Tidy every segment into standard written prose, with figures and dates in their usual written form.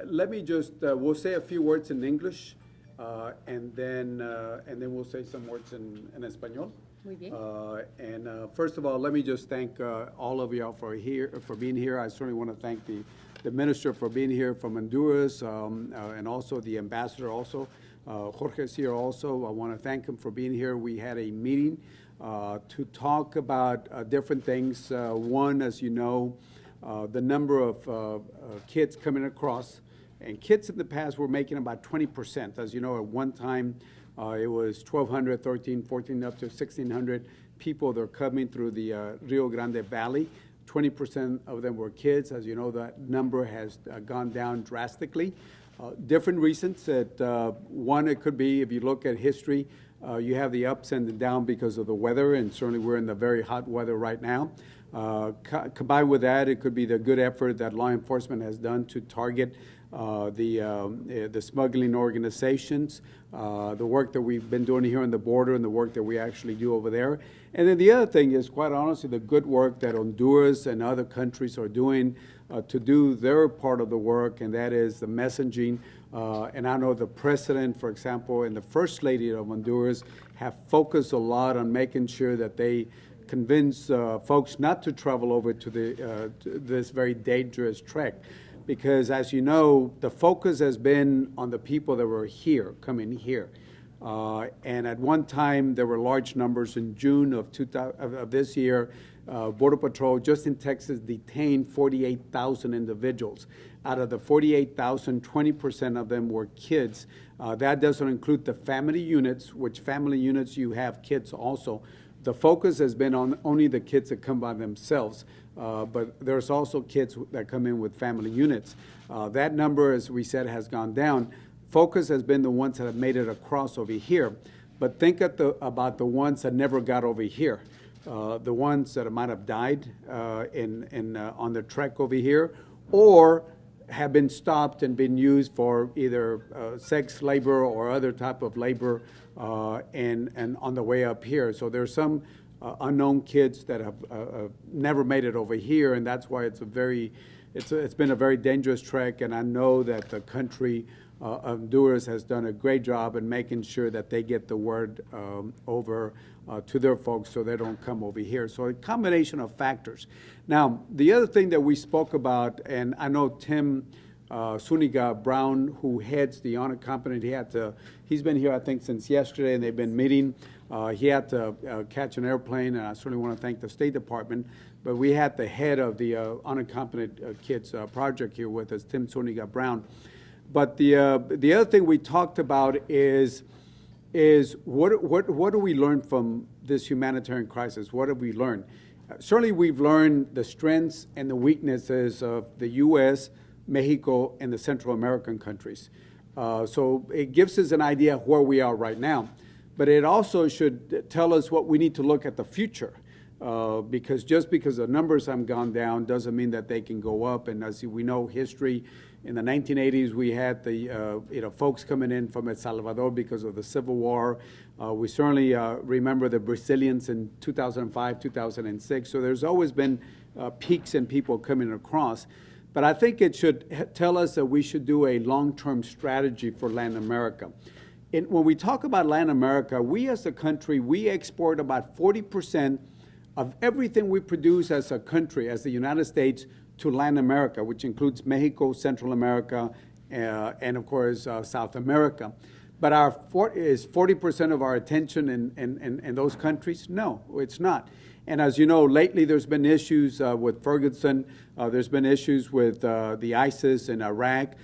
let me just, we'll say a few words in English, and then we'll say some words in Espanol. Muy bien. First of all, let me just thank all of y'all for being here. I certainly want to thank the minister for being here from Honduras, and also the ambassador also. Jorge is here also. I want to thank him for being here. We had a meeting to talk about different things. One, as you know, the number of kids coming across. And kids in the past were making about 20%. As you know, at one time, it was 1,200, 13, 14, up to 1,600 people that are coming through the Rio Grande Valley. 20% of them were kids. As you know, that number has gone down drastically. Different reasons. One, it could be, if you look at history, you have the ups and the downs because of the weather, and certainly we're in the very hot weather right now. Combined with that, it could be the good effort that law enforcement has done to target the smuggling organizations, the work that we've been doing here on the border and the work that we actually do over there. And then the other thing is, quite honestly, the good work that Honduras and other countries are doing to do their part of the work, and that is the messaging. And I know the president, for example, and the first lady of Honduras have focused a lot on making sure that they convince folks not to travel over to this very dangerous trek. Because, as you know, the focus has been on the people that were here, coming here. And at one time, there were large numbers. In June of this year, Border Patrol, just in Texas, detained 48,000 individuals. Out of the 48,000, 20% of them were kids. That doesn't include the family units, which family units you have kids also. The focus has been on only the kids that come by themselves. But there's also kids that come in with family units. That number, as we said, has gone down. Focus has been the ones that have made it across over here. But think about the ones that never got over here, the ones that might have died on the trek over here, or have been stopped and been used for either sex labor or other type of labor and on the way up here. So there's some unknown kids that have never made it over here, and that's why it's been a very dangerous trek. And I know that the country of Honduras has done a great job in making sure that they get the word over to their folks so they don't come over here. So a combination of factors. Now, the other thing that we spoke about, and I know Tim Zuniga Brown, who heads the honor company, he's been here, I think, since yesterday, and they've been meeting. He had to catch an airplane, and I certainly want to thank the State Department. But we had the head of the Unaccompanied Kids Project here with us, Tim Zuniga Brown. But the other thing we talked about is what do we learn from this humanitarian crisis? What have we learned? Certainly, we've learned the strengths and the weaknesses of the U.S., Mexico, and the Central American countries. So it gives us an idea of where we are right now. But it also should tell us what we need to look at the future. Because just because the numbers have gone down doesn't mean that they can go up. And as we know, history, in the 1980s, we had the folks coming in from El Salvador because of the Civil War. We certainly remember the Brazilians in 2005, 2006. So there's always been peaks in people coming across. But I think it should tell us that we should do a long-term strategy for Latin America. When we talk about Latin America, we as a country, we export about 40% of everything we produce as a country, as the United States, to Latin America, which includes Mexico, Central America, and of course, South America. But is 40% of our attention in those countries? No, it's not. And as you know, lately there's been issues with Ferguson. There's been issues with the ISIS in Iraq,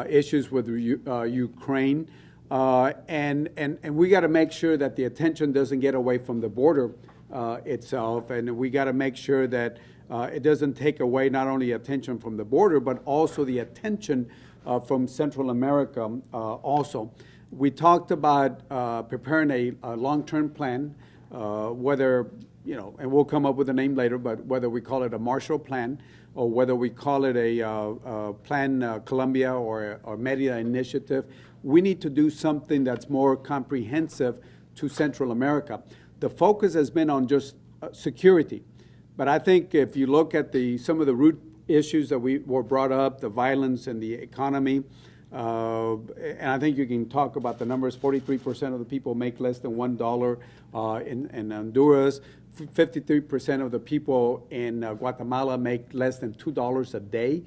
issues with Ukraine. And we got to make sure that the attention doesn't get away from the border itself. And we got to make sure that it doesn't take away not only attention from the border, but also the attention from Central America also. We talked about preparing a long-term plan, whether, and we'll come up with a name later, but whether we call it a Marshall Plan or whether we call it a Plan Colombia or Merida Initiative, we need to do something that's more comprehensive to Central America. The focus has been on just security. But I think if you look at some of the root issues that were brought up, the violence and the economy. And I think you can talk about the numbers. 43% of the people make less than $1 in Honduras. 53% of the people in Guatemala make less than $2 a day.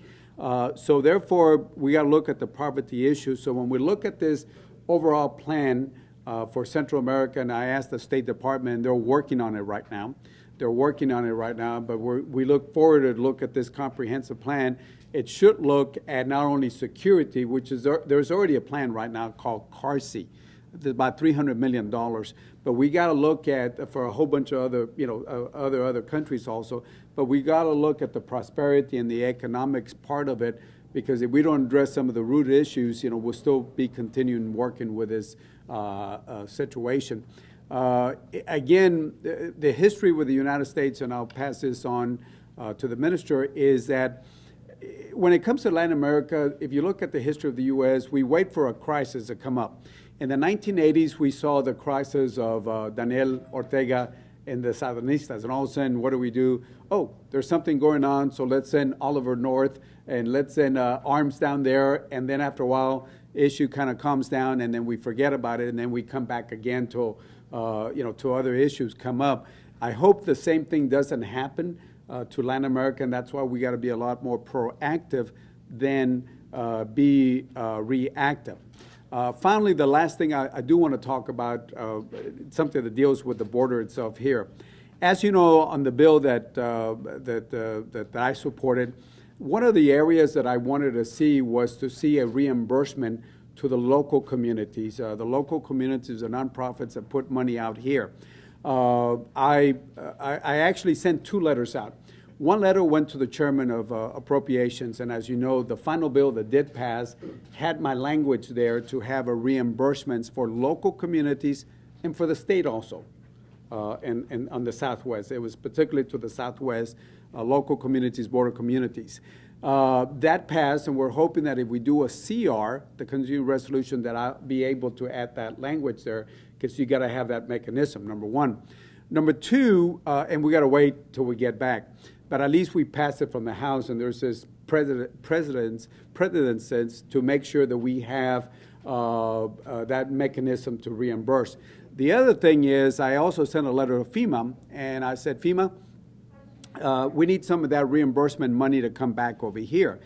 So therefore, we got to look at the poverty issue. So when we look at this overall plan for Central America, and I asked the State Department, they're working on it right now. They're working on it right now, but we look forward to look at this comprehensive plan. It should look at not only security, which is there's already a plan right now called CARSI. It's about $300 million, but we got to look at for a whole bunch of other, other countries also. But we got to look at the prosperity and the economics part of it, because if we don't address some of the root issues, we'll still be continuing working with this situation. Again, the history with the United States, and I'll pass this on to the minister, is that when it comes to Latin America, if you look at the history of the U.S., we wait for a crisis to come up. In the 1980s, we saw the crisis of Daniel Ortega and the Sandinistas, and all of a sudden, what do? Oh, there's something going on, so let's send Oliver north, and let's send arms down there, and then after a while, issue kind of calms down, and then we forget about it, and then we come back again to other issues come up. I hope the same thing doesn't happen to Latin America, and that's why we got to be a lot more proactive than be reactive. Finally, the last thing I do want to talk about, something that deals with the border itself here. As you know, on the bill that I supported, one of the areas that I wanted to see was to see a reimbursement to the local communities. The local communities, the nonprofits that put money out here. I actually sent 2 letters out. One letter went to the chairman of appropriations, and as you know, the final bill that did pass had my language there to have a reimbursements for local communities and for the state also, and on the Southwest. It was particularly to the Southwest, local communities, border communities. That passed, and we're hoping that if we do a CR, the continuing resolution, that I'll be able to add that language there, because you got to have that mechanism, number one. Number two, and we got to wait till we get back, but at least we passed it from the House, and there's this precedence to make sure that we have that mechanism to reimburse. The other thing is, I also sent a letter to FEMA, and I said, FEMA, we need some of that reimbursement money to come back over here.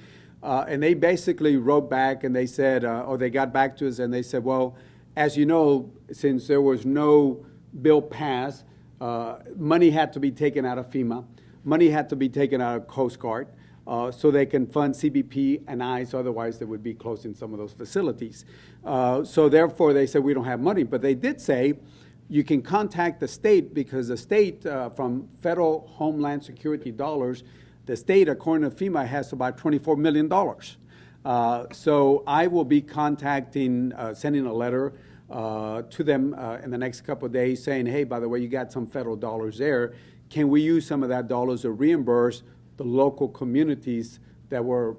And they basically wrote back, and they said, or they got back to us, and they said, well, as you know, since there was no bill passed, money had to be taken out of FEMA. Money had to be taken out of Coast Guard so they can fund CBP and ICE, otherwise they would be closing some of those facilities. So therefore, they said we don't have money. But they did say you can contact the state, because the state, from federal Homeland Security dollars, the state, according to FEMA, has about $24 million. So I will be contacting, sending a letter to them in the next couple of days saying, hey, by the way, you got some federal dollars there. Can we use some of that dollars to reimburse the local communities that were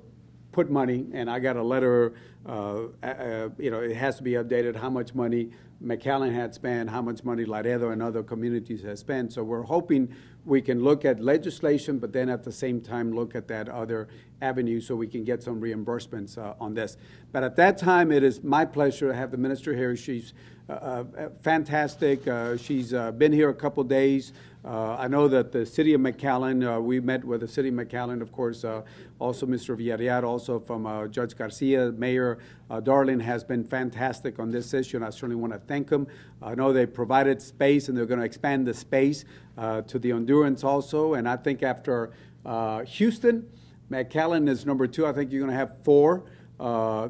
put money? And I got a letter, it has to be updated, how much money McAllen had spent, how much money Laredo and other communities have spent. So we're hoping we can look at legislation, but then at the same time look at that other avenue so we can get some reimbursements on this. But at that time, it is my pleasure to have the minister here. She's fantastic. She's been here a couple days. I know that the city of McAllen, we met with the city of McAllen, of course, also Mr. Villarreal, also from Judge Garcia. Mayor Darling has been fantastic on this issue, and I certainly want to thank him. I know they provided space, and they're going to expand the space to the Hondurans also. And I think after Houston, McAllen is number 2. I think you're going to have 4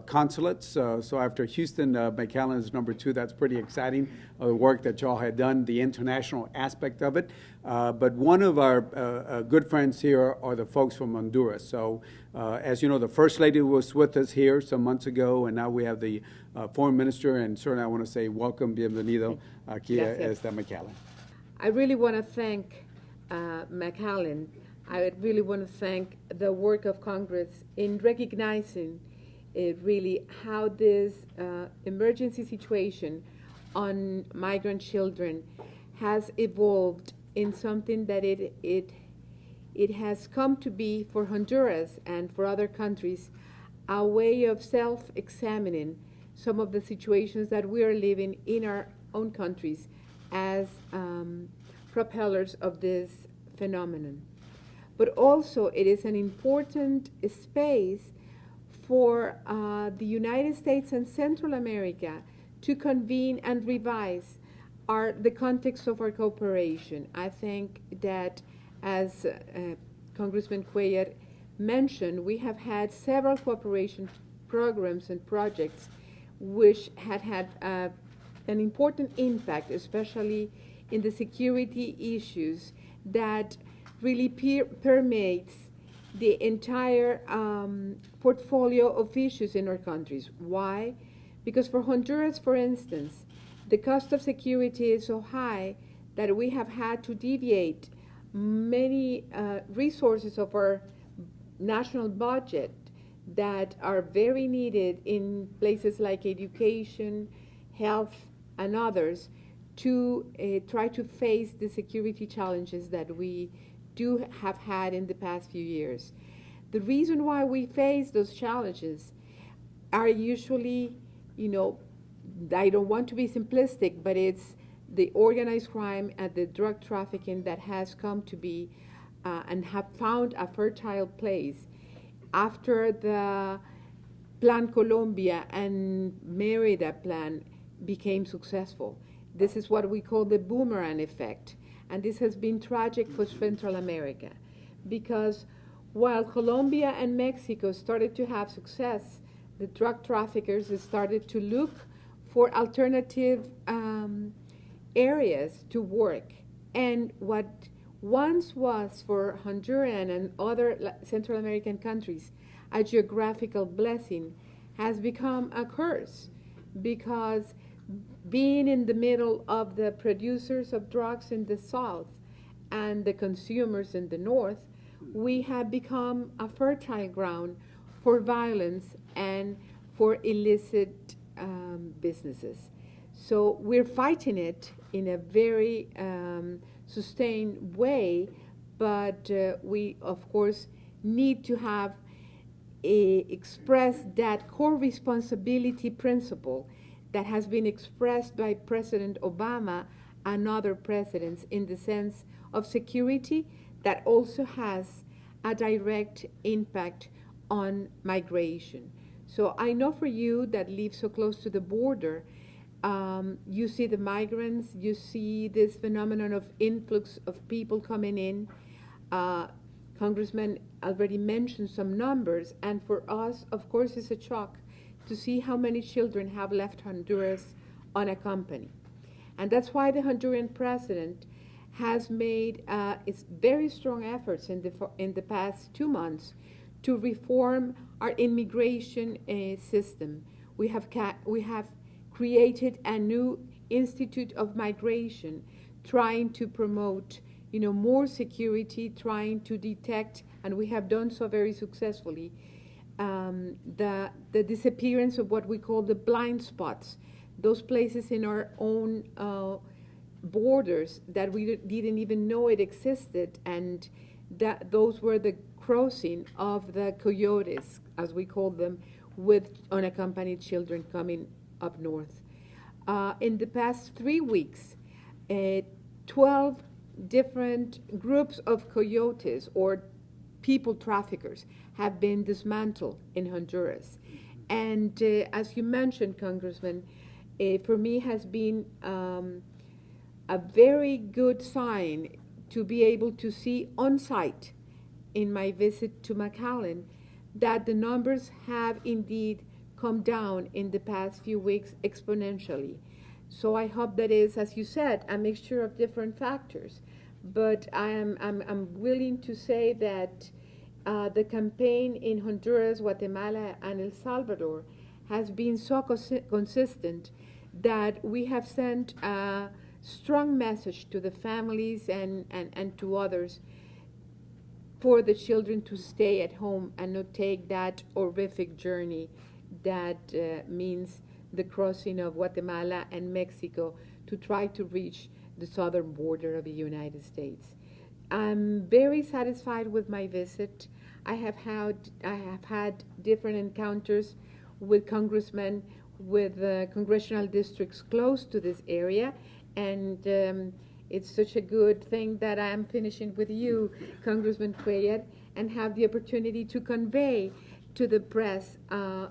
consulates. So after Houston, McAllen is number 2. That's pretty exciting, the work that y'all had done, the international aspect of it. But one of our good friends here are the folks from Honduras. So as you know, the First Lady was with us here some months ago, and now we have the Foreign Minister, and certainly I want to say welcome, bienvenido, aquí está McAllen. I really want to thank McAllen. I really want to thank the work of Congress in recognizing really how this emergency situation on migrant children has evolved in something that it it has come to be for Honduras and for other countries a way of self-examining some of the situations that we are living in our own countries as propellers of this phenomenon. But also, it is an important space for the United States and Central America to convene and revise the context of our cooperation. I think that, as Congressman Cuellar mentioned, we have had several cooperation programs and projects which had an important impact, especially in the security issues that really permeates the entire portfolio of issues in our countries. Why? Because for Honduras, for instance, the cost of security is so high that we have had to deviate many resources of our national budget that are very needed in places like education, health, and others to try to face the security challenges that we do have had in the past few years. The reason why we face those challenges are usually, I don't want to be simplistic, but it's the organized crime and the drug trafficking that has come to be and have found a fertile place after the Plan Colombia and Merida Plan became successful. This is what we call the boomerang effect. And this has been tragic for Central America because while Colombia and Mexico started to have success, the drug traffickers started to look for alternative areas to work. And what once was for Honduran and other Central American countries a geographical blessing has become a curse because being in the middle of the producers of drugs in the south and the consumers in the north, we have become a fertile ground for violence and for illicit businesses. So we're fighting it in a very sustained way, but we, of course, need to have express that core responsibility principle that has been expressed by President Obama and other presidents in the sense of security that also has a direct impact on migration. So I know for you that live so close to the border, you see the migrants, you see this phenomenon of influx of people coming in. Congressman already mentioned some numbers, and for us, of course, it's a shock to see how many children have left Honduras unaccompanied. And that's why the Honduran president has made its very strong efforts in the past 2 months to reform our immigration system. We have created a new Institute of Migration, trying to promote, more security, trying to detect, and we have done so very successfully, the disappearance of what we call the blind spots, those places in our own borders that we didn't even know it existed, and that those were the crossing of the coyotes, as we call them, with unaccompanied children coming up north. In the past 3 weeks, 12 different groups of coyotes or people traffickers have been dismantled in Honduras. And as you mentioned, Congressman, for me has been a very good sign to be able to see on site in my visit to McAllen that the numbers have indeed come down in the past few weeks exponentially. So I hope that is, as you said, a mixture of different factors. But I'm willing to say that the campaign in Honduras, Guatemala, and El Salvador has been so consistent that we have sent a strong message to the families and to others for the children to stay at home and not take that horrific journey that means the crossing of Guatemala and Mexico to try to reach the southern border of the United States. I'm very satisfied with my visit. I have had different encounters with congressmen, with congressional districts close to this area, and it's such a good thing that I'm finishing with you, Congressman Cuellar, and have the opportunity to convey to the press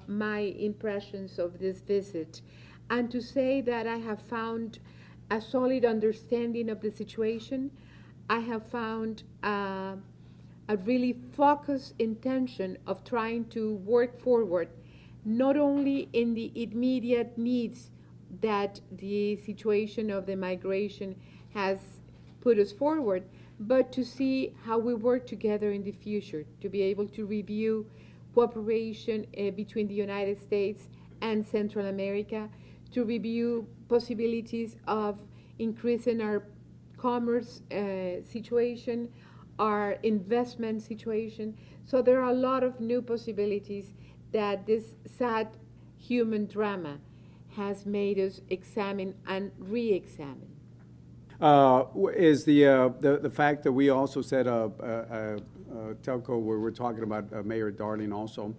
my impressions of this visit, and to say that I have found a solid understanding of the situation. I have found a really focused intention of trying to work forward, not only in the immediate needs that the situation of the migration has put us forward, but to see how we work together in the future, to be able to review cooperation between the United States and Central America, to review possibilities of increasing our commerce situation, our investment situation. So there are a lot of new possibilities that this sad human drama has made us examine and re-examine. Is the fact that we also said telco where we're talking about Mayor Darling also,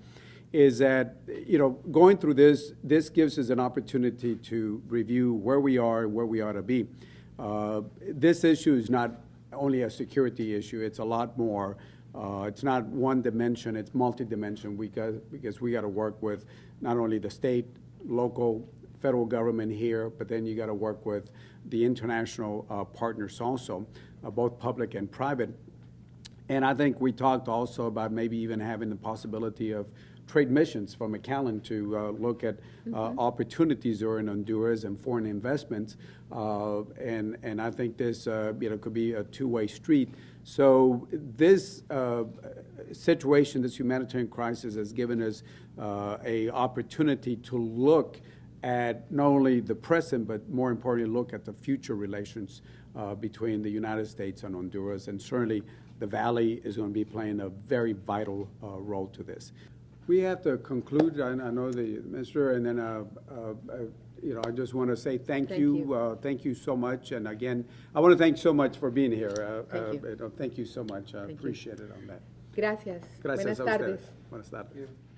is that, you know, going through this gives us an opportunity to review where we are and where we ought to be. This issue is not only a security issue, it's a lot more. It's not one dimension, it's multi-dimension because we got to work with not only the state, local, federal government here, but then you got to work with the international partners also, both public and private. And I think we talked also about maybe even having the possibility of trade missions from McAllen to look at opportunities there in Honduras and foreign investments. And I think this could be a two-way street. So this situation, this humanitarian crisis, has given us a opportunity to look at not only the present, but more importantly, look at the future relations between the United States and Honduras. And certainly the Valley is going to be playing a very vital role to this. We have to conclude. I know the minister, and then I just want to say thank you. Thank you so much. And again, I want to thank so much for being here. Thank you so much. I appreciate it on that. Gracias. Gracias Buenas a tardes. ustedes. Buenas tardes.